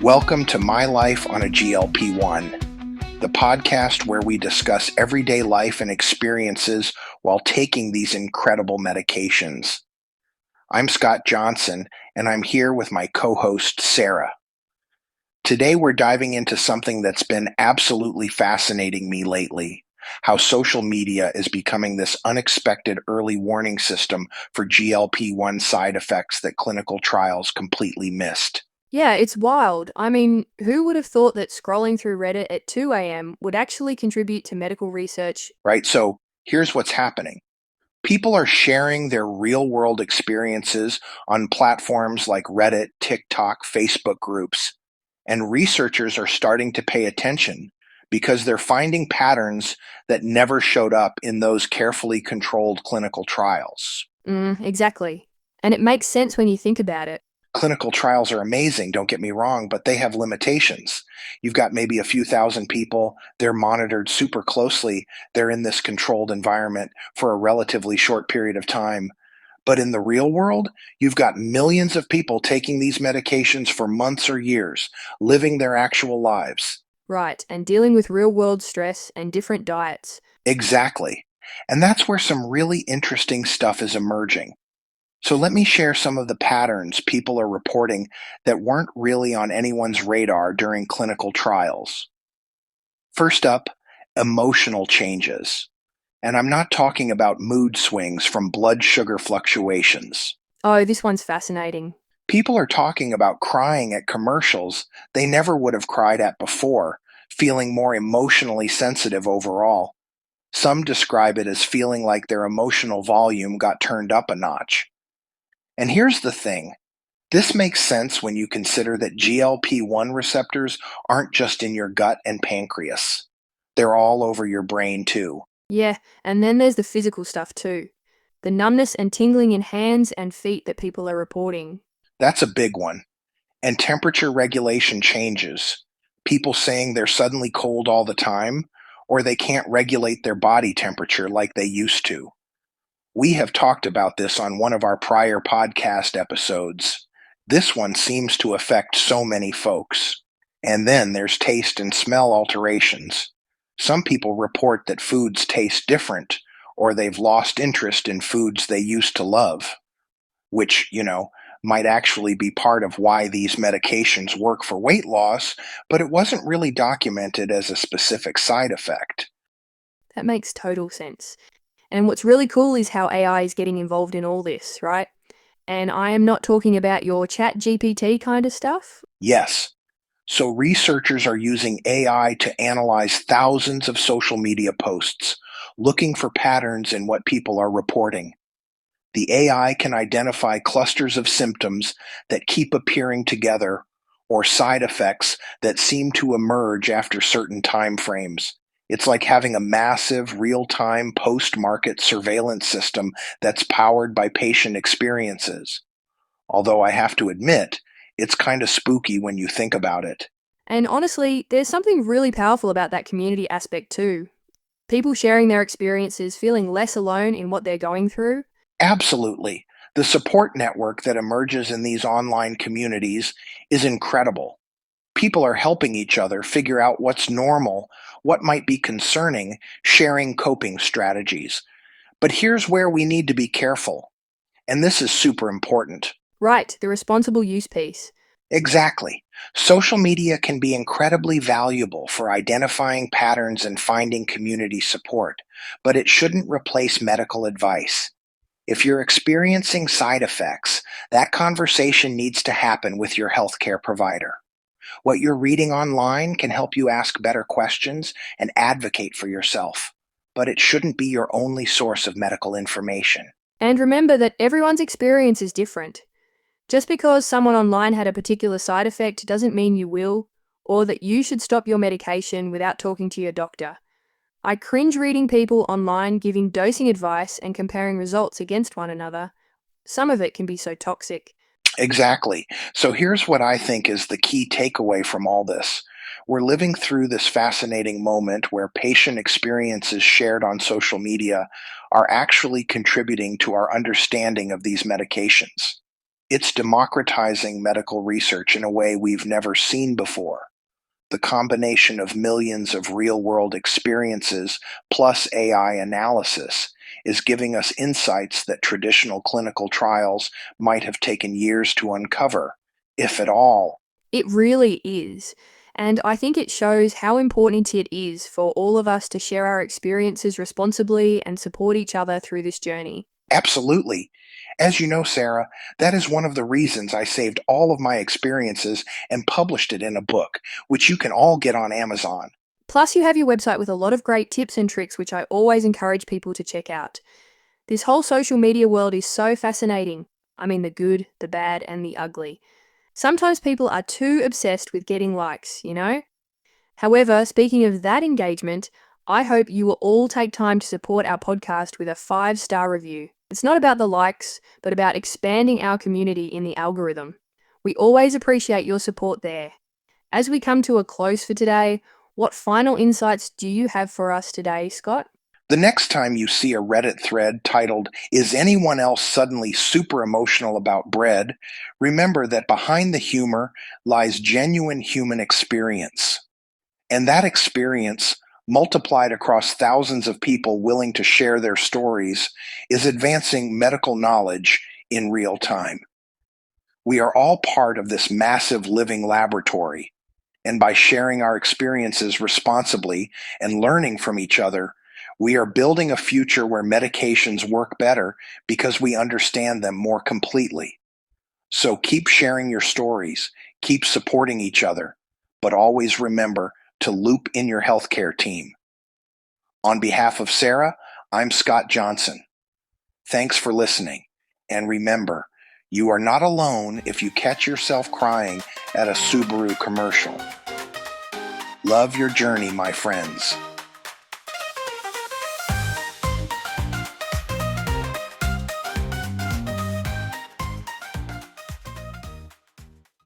Welcome to My Life on a GLP1, the podcast where we discuss everyday life and experiences while taking these incredible medications. I'm Scott Johnson, and I'm here with my co-host, Sarah. Today we're diving into something that's been absolutely fascinating me lately, how social media is becoming this unexpected early warning system for GLP1 side effects that clinical trials completely missed. Yeah, it's wild. I mean, who would have thought that scrolling through Reddit at 2 a.m. would actually contribute to medical research? Right? So here's what's happening. People are sharing their real world experiences on platforms like Reddit, TikTok, Facebook groups, and researchers are starting to pay attention because they're finding patterns that never showed up in those carefully controlled clinical trials. Exactly. And it makes sense when you think about it. Clinical trials are amazing, don't get me wrong, but they have limitations. You've got maybe a few thousand people, they're monitored super closely, they're in this controlled environment for a relatively short period of time. But in the real world, you've got millions of people taking these medications for months or years, living their actual lives. Right, and dealing with real world stress and different diets. Exactly. And that's where some really interesting stuff is emerging. So let me share some of the patterns people are reporting that weren't really on anyone's radar during clinical trials. First up, emotional changes. And I'm not talking about mood swings from blood sugar fluctuations. Oh, this one's fascinating. People are talking about crying at commercials they never would have cried at before, feeling more emotionally sensitive overall. Some describe it as feeling like their emotional volume got turned up a notch. And here's the thing. This makes sense when you consider that GLP1 receptors aren't just in your gut and pancreas. They're all over your brain too. Yeah, and then there's the physical stuff too. The numbness and tingling in hands and feet that people are reporting. That's a big one. And temperature regulation changes. People saying they're suddenly cold all the time, or they can't regulate their body temperature like they used to. We have talked about this on one of our prior podcast episodes. This one seems to affect so many folks. And then there's taste and smell alterations. Some people report that foods taste different, or they've lost interest in foods they used to love, which, might actually be part of why these medications work for weight loss, but it wasn't really documented as a specific side effect. That makes total sense. And what's really cool is how AI is getting involved in all this, right? And I am not talking about your chat GPT kind of stuff. Yes. So researchers are using AI to analyze thousands of social media posts, looking for patterns in what people are reporting. The AI can identify clusters of symptoms that keep appearing together or side effects that seem to emerge after certain time frames. It's like having a massive real-time post-market surveillance system that's powered by patient experiences. Although I have to admit, it's kind of spooky when you think about it. And honestly, there's something really powerful about that community aspect too. People sharing their experiences, feeling less alone in what they're going through. Absolutely. The support network that emerges in these online communities is incredible. People are helping each other figure out what's normal, what might be concerning, sharing coping strategies. But here's where we need to be careful, and this is super important. Right, the responsible use piece. Exactly. Social media can be incredibly valuable for identifying patterns and finding community support, but it shouldn't replace medical advice. If you're experiencing side effects, that conversation needs to happen with your healthcare provider. What you're reading online can help you ask better questions and advocate for yourself, but it shouldn't be your only source of medical information. And remember that everyone's experience is different. Just because someone online had a particular side effect doesn't mean you will, or that you should stop your medication without talking to your doctor. I cringe reading people online giving dosing advice and comparing results against one another. Some of it can be so toxic. Exactly. So here's what I think is the key takeaway from all this. We're living through this fascinating moment where patient experiences shared on social media are actually contributing to our understanding of these medications. It's democratizing medical research in a way we've never seen before. The combination of millions of real-world experiences plus AI analysis is giving us insights that traditional clinical trials might have taken years to uncover, if at all. It really is. And I think it shows how important it is for all of us to share our experiences responsibly and support each other through this journey. Absolutely. As you know, Sarah, that is one of the reasons I saved all of my experiences and published it in a book, which you can all get on Amazon. Plus, you have your website with a lot of great tips and tricks, which I always encourage people to check out. This whole social media world is so fascinating. I mean, the good, the bad, and the ugly. Sometimes people are too obsessed with getting likes, you know? However, speaking of that engagement, I hope you will all take time to support our podcast with a 5-star review. It's not about the likes, but about expanding our community in the algorithm. We always appreciate your support there. As we come to a close for today, what final insights do you have for us today, Scott? The next time you see a Reddit thread titled, "Is anyone else suddenly super emotional about bread?" remember that behind the humor lies genuine human experience. And that experience, multiplied across thousands of people willing to share their stories, is advancing medical knowledge in real time. We are all part of this massive living laboratory, and by sharing our experiences responsibly and learning from each other, we are building a future where medications work better because we understand them more completely. So keep sharing your stories, keep supporting each other, but always remember to loop in your healthcare team. On behalf of Sarah, I'm Scott Johnson. Thanks for listening. And remember, you are not alone if you catch yourself crying at a Subaru commercial. Love your journey, my friends.